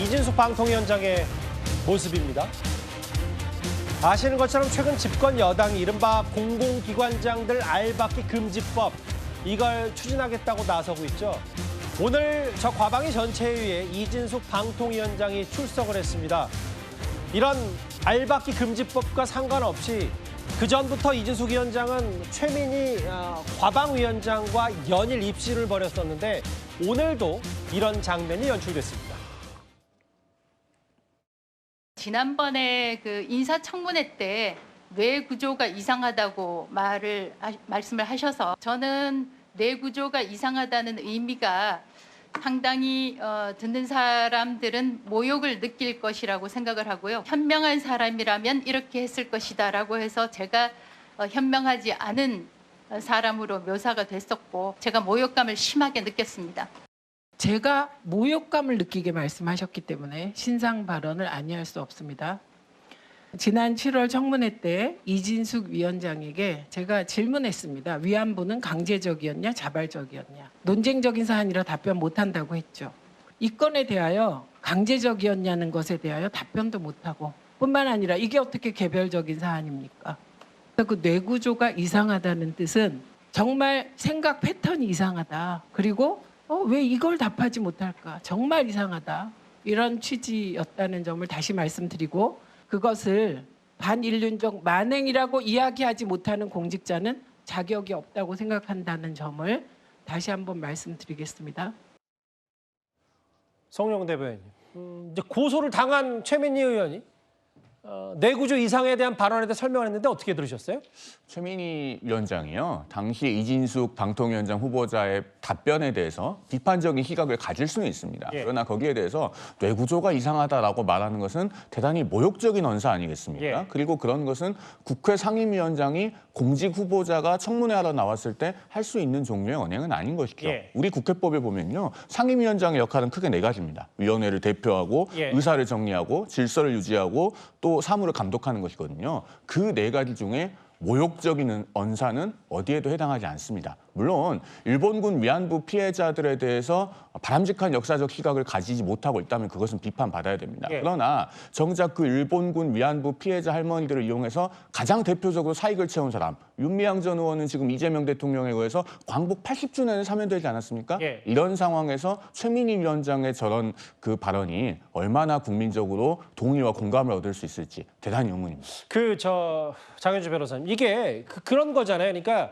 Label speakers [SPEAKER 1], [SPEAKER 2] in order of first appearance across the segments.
[SPEAKER 1] 이진숙 방통위원장의 모습입니다. 아시는 것처럼 최근 집권 여당이 이른바 공공기관장들 알박기 금지법 이걸 추진하겠다고 나서고 있죠. 오늘 저 과방위 전체회의에 이진숙 방통위원장이 출석을 했습니다. 이런 알박기 금지법과 상관없이 그전부터 이진숙 위원장은 최민희 과방위원장과 연일 입씨를 벌였었는데 오늘도 이런 장면이 연출됐습니다.
[SPEAKER 2] 지난번에 그 인사청문회 때 뇌 구조가 이상하다고 말씀을 하셔서 저는 뇌 구조가 이상하다는 의미가 상당히 듣는 사람들은 모욕을 느낄 것이라고 생각을 하고요. 현명한 사람이라면 이렇게 했을 것이다라고 해서 제가 현명하지 않은 사람으로 묘사가 됐었고 제가 모욕감을 심하게 느꼈습니다.
[SPEAKER 3] 제가 모욕감을 느끼게 말씀하셨기 때문에 신상 발언을 아니할 수 없습니다. 지난 7월 청문회 때 이진숙 위원장에게 제가 질문했습니다. 위안부는 강제적이었냐 자발적이었냐. 논쟁적인 사안이라 답변 못한다고 했죠. 이 건에 대하여 강제적이었냐는 것에 대하여 답변도 못하고 뿐만 아니라 이게 어떻게 개별적인 사안입니까? 그 뇌구조가 이상하다는 뜻은 정말 생각 패턴이 이상하다. 그리고 왜 이걸 답하지 못할까? 정말 이상하다. 이런 취지였다는 점을 다시 말씀드리고 그것을 반인륜적 만행이라고 이야기하지 못하는 공직자는 자격이 없다고 생각한다는 점을 다시 한번 말씀드리겠습니다.
[SPEAKER 1] 성룡 대변인, 이제 고소를 당한 최민희 의원이 뇌구조 이상에 대한 발언에 대해 설명을 했는데 어떻게 들으셨어요?
[SPEAKER 4] 최민희 위원장이요. 당시 이진숙 방통위원장 후보자의 답변에 대해서 비판적인 시각을 가질 수는 있습니다.
[SPEAKER 1] 예.
[SPEAKER 4] 그러나 거기에 대해서 뇌구조가 이상하다라고 말하는 것은 대단히 모욕적인 언사 아니겠습니까?
[SPEAKER 1] 예.
[SPEAKER 4] 그리고 그런 것은 국회 상임위원장이 공직 후보자가 청문회하러 나왔을 때 할 수 있는 종류의 언행은 아닌 것이죠.
[SPEAKER 1] 예.
[SPEAKER 4] 우리 국회법에 보면요. 상임위원장의 역할은 크게 네 가지입니다. 위원회를 대표하고
[SPEAKER 1] 예.
[SPEAKER 4] 의사를 정리하고 질서를 유지하고 또 사무를 감독하는 것이거든요. 그 네 가지 중에 모욕적인 언사는 어디에도 해당하지 않습니다. 물론 일본군 위안부 피해자들에 대해서 바람직한 역사적 시각을 가지지 못하고 있다면 그것은 비판받아야 됩니다.
[SPEAKER 1] 예.
[SPEAKER 4] 그러나 정작 그 일본군 위안부 피해자 할머니들을 이용해서 가장 대표적으로 사익을 채운 사람 윤미향 전 의원은 지금 이재명 대통령에 의해서 광복 80주년에 사면되지 않았습니까?
[SPEAKER 1] 예.
[SPEAKER 4] 이런 상황에서 최민희 위원장의 저런 그 발언이 얼마나 국민적으로 동의와 공감을 얻을 수 있을지 대단히 의문입니다.
[SPEAKER 1] 장현주 변호사님, 이게 그런 거잖아요. 그러니까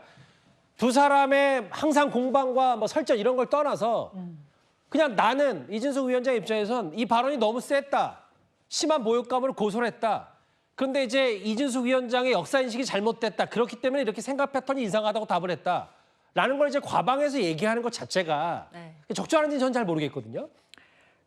[SPEAKER 1] 두 사람의 항상 공방과 뭐 설전 이런 걸 떠나서 그냥 나는 이진숙 위원장 입장에선 이 발언이 너무 셌다. 심한 모욕감으로 고소를 했다. 그런데 이제 이진숙 위원장의 역사인식이 잘못됐다. 그렇기 때문에 이렇게 생각 패턴이 이상하다고 답을 했다. 라는 걸 이제 과방에서 얘기하는 것 자체가 적절한지는 전 잘 모르겠거든요.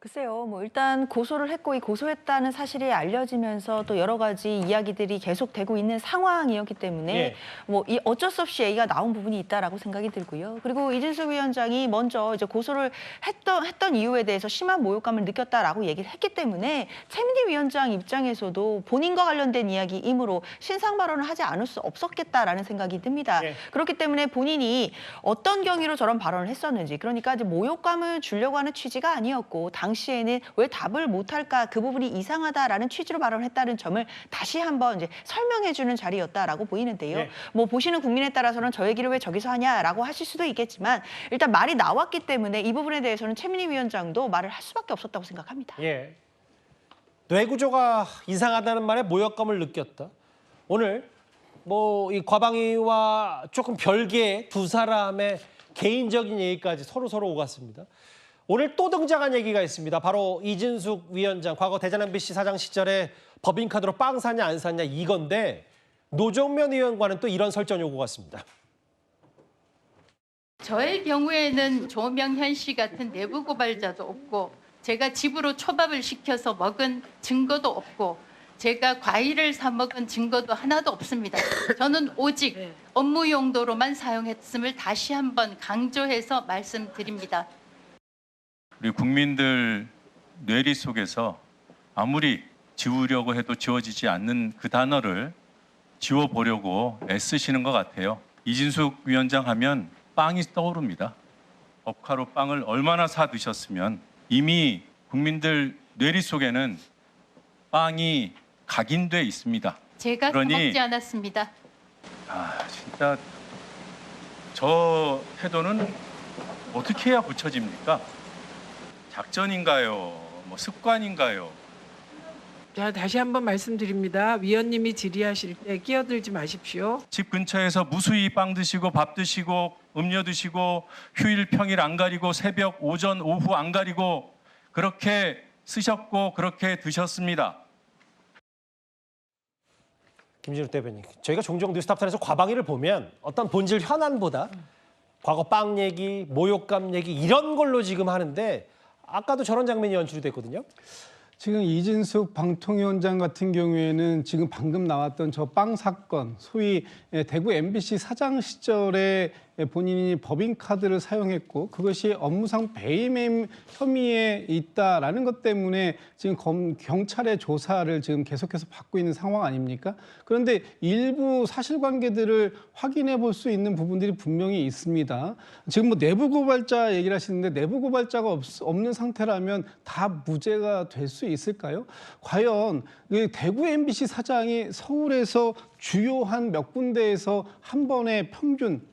[SPEAKER 5] 글쎄요, 뭐 일단 고소를 했고 이 고소했다는 사실이 알려지면서 또 여러 가지 이야기들이 계속되고 있는 상황이었기 때문에
[SPEAKER 1] 예.
[SPEAKER 5] 뭐 이 어쩔 수 없이 얘기가 나온 부분이 있다라고 생각이 들고요. 그리고 이진숙 위원장이 먼저 이제 고소를 했던 이유에 대해서 심한 모욕감을 느꼈다라고 얘기를 했기 때문에 최민희 위원장 입장에서도 본인과 관련된 이야기이므로 신상 발언을 하지 않을 수 없었겠다라는 생각이 듭니다.
[SPEAKER 1] 예.
[SPEAKER 5] 그렇기 때문에 본인이 어떤 경위로 저런 발언을 했었는지, 그러니까 이제 모욕감을 주려고 하는 취지가 아니었고 당시에는 왜 답을 못할까, 그 부분이 이상하다라는 취지로 발언을 했다는 점을 다시 한번 이제 설명해주는 자리였다라고 보이는데요.
[SPEAKER 1] 네.
[SPEAKER 5] 뭐 보시는 국민에 따라서는 저 얘기를 왜 저기서 하냐라고 하실 수도 있겠지만 일단 말이 나왔기 때문에 이 부분에 대해서는 최민희 위원장도 말을 할 수밖에 없었다고 생각합니다.
[SPEAKER 1] 예. 뇌구조가 이상하다는 말에 모욕감을 느꼈다. 오늘 뭐 이 과방위와 조금 별개의 두 사람의 개인적인 얘기까지 서로 오갔습니다. 오늘 또 등장한 얘기가 있습니다. 바로 이진숙 위원장, 과거 대전 MBC 사장 시절에 법인카드로 빵 사냐 안 사냐 이건데 노정면 의원과는 또 이런 설전 요구가 있습니다.
[SPEAKER 2] 저의 경우에는 조명현 씨 같은 내부 고발자도 없고 제가 집으로 초밥을 시켜서 먹은 증거도 없고 제가 과일을 사 먹은 증거도 하나도 없습니다. 저는 오직 업무 용도로만 사용했음을 다시 한번 강조해서 말씀드립니다.
[SPEAKER 6] 우리 국민들 뇌리 속에서 아무리 지우려고 해도 지워지지 않는 그 단어를 지워보려고 애쓰시는 것 같아요. 이진숙 위원장 하면 빵이 떠오릅니다. 법카로 빵을 얼마나 사 드셨으면 이미 국민들 뇌리 속에는 빵이 각인돼 있습니다.
[SPEAKER 2] 제가
[SPEAKER 6] 그러니-
[SPEAKER 2] 먹지 않았습니다.
[SPEAKER 6] 진짜 저 태도는 어떻게 해야 고쳐집니까? 작전인가요? 뭐 습관인가요?
[SPEAKER 3] 자, 다시 한번 말씀드립니다. 위원님이 질의하실 때 끼어들지 마십시오.
[SPEAKER 6] 집 근처에서 무수히 빵 드시고 밥 드시고 음료 드시고 휴일 평일 안 가리고 새벽 오전 오후 안 가리고 그렇게 쓰셨고 그렇게 드셨습니다.
[SPEAKER 1] 김진욱 대변인, 저희가 종종 뉴스탑탄에서 과방위를 보면 어떤 본질 현안보다 과거 빵 얘기, 모욕감 얘기 이런 걸로 지금 하는데 아까도 저런 장면이 연출이 됐거든요.
[SPEAKER 7] 지금 이진숙 방통위원장 같은 경우에는 지금 방금 나왔던 저 빵 사건, 소위 대구 MBC 사장 시절에 본인이 법인카드를 사용했고 그것이 업무상 배임 혐의에 있다라는 것 때문에 지금 경찰의 조사를 지금 계속해서 받고 있는 상황 아닙니까? 그런데 일부 사실관계들을 확인해 볼 수 있는 부분들이 분명히 있습니다. 지금 뭐 내부 고발자 얘기를 하시는데 내부 고발자가 없는 상태라면 다 무죄가 될 수 있을까요? 과연 대구 MBC 사장이 서울에서 주요한 몇 군데에서 한 번에 평균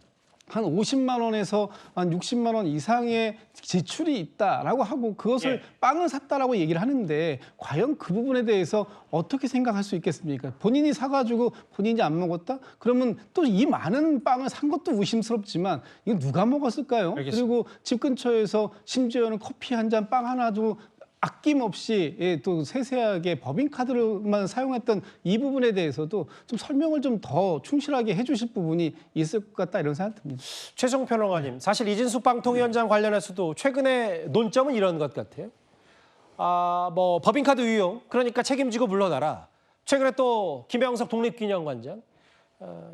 [SPEAKER 7] 한 50만 원에서 한 60만 원 이상의 지출이 있다라고 하고 그것을 빵을 샀다라고 얘기를 하는데 과연 그 부분에 대해서 어떻게 생각할 수 있겠습니까? 본인이 사가지고 본인이 안 먹었다? 그러면 또 이 많은 빵을 산 것도 의심스럽지만 이거 누가 먹었을까요?
[SPEAKER 1] 알겠습니다.
[SPEAKER 7] 그리고 집 근처에서 심지어는 커피 한 잔, 빵 하나도 아낌없이 또 세세하게 법인카드로만 사용했던 이 부분에 대해서도 좀 설명을 좀 더 충실하게 해주실 부분이 있을 것 같다 이런 생각이 듭니다.
[SPEAKER 1] 최종 평론가님, 사실 이진숙 방통위원장 관련해서도 최근에 논점은 이런 것 같아요. 뭐 법인카드 유용, 그러니까 책임지고 물러나라. 최근에 또 김영석 독립기념관장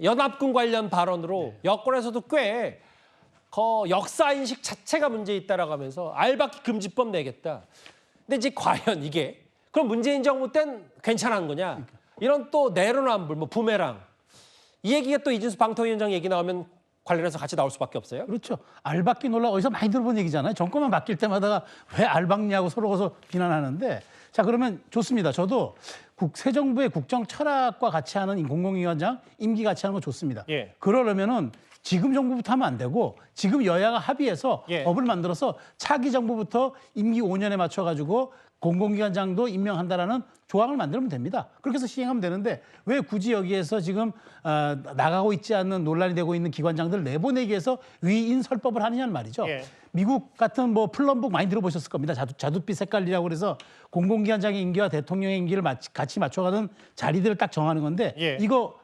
[SPEAKER 1] 연합군 관련 발언으로 여권에서도 꽤 역사 인식 자체가 문제 있다라고 하면서 알박기 금지법 내겠다. 근데 이제 과연 이게 그럼 문재인 정부 땐 괜찮은 거냐? 이런 또 내로남불, 뭐 부메랑 이 얘기가 또 이진숙 방통위원장 얘기 나오면 관련해서 같이 나올 수밖에 없어요.
[SPEAKER 8] 그렇죠. 알박기 논란 어디서 많이 들어본 얘기잖아요. 정권만 바뀔 때마다 왜 알박냐고 서로 비난하는데 자 그러면 좋습니다. 저도 새 정부의 국정 철학과 같이 하는 공공위원장 임기 같이 하는 거 좋습니다.
[SPEAKER 1] 예.
[SPEAKER 8] 그러려면은 지금 정부부터 하면 안 되고 지금 여야가 합의해서
[SPEAKER 1] 예.
[SPEAKER 8] 법을 만들어서 차기 정부부터 임기 5년에 맞춰가지고 공공기관장도 임명한다라는 조항을 만들면 됩니다. 그렇게 해서 시행하면 되는데 왜 굳이 여기에서 지금 나가고 있지 않는 논란이 되고 있는 기관장들 내보내기 위해서 위인설법을 하느냐는 말이죠.
[SPEAKER 1] 예.
[SPEAKER 8] 미국 같은 뭐 플럼북 많이 들어보셨을 겁니다. 자두빛 색깔이라고 그래서 공공기관장의 임기와 대통령의 임기를 같이 맞춰가는 자리들을 딱 정하는 건데
[SPEAKER 1] 예.
[SPEAKER 8] 이거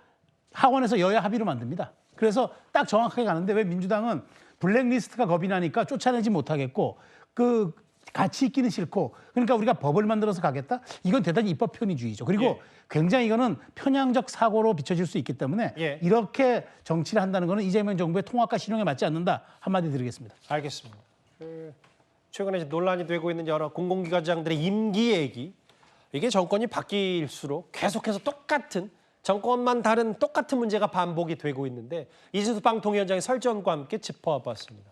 [SPEAKER 8] 하원에서 여야 합의로 만듭니다. 그래서 딱 정확하게 가는데 왜 민주당은 블랙리스트가 겁이 나니까 쫓아내지 못하겠고 그 같이 있기는 싫고 그러니까 우리가 법을 만들어서 가겠다? 이건 대단히 입법 편의주의죠. 그리고
[SPEAKER 1] 예.
[SPEAKER 8] 굉장히 이거는 편향적 사고로 비춰질 수 있기 때문에
[SPEAKER 1] 예.
[SPEAKER 8] 이렇게 정치를 한다는 거는 이재명 정부의 통합과 실용에 맞지 않는다. 한마디 드리겠습니다.
[SPEAKER 1] 알겠습니다. 최근에 이제 논란이 되고 있는 여러 공공기관장들의 임기 얘기 이게 정권이 바뀔수록 계속해서 똑같은 정권만 다른 똑같은 문제가 반복이 되고 있는데 이진숙 방통위원장의 설전과 함께 짚어봤습니다.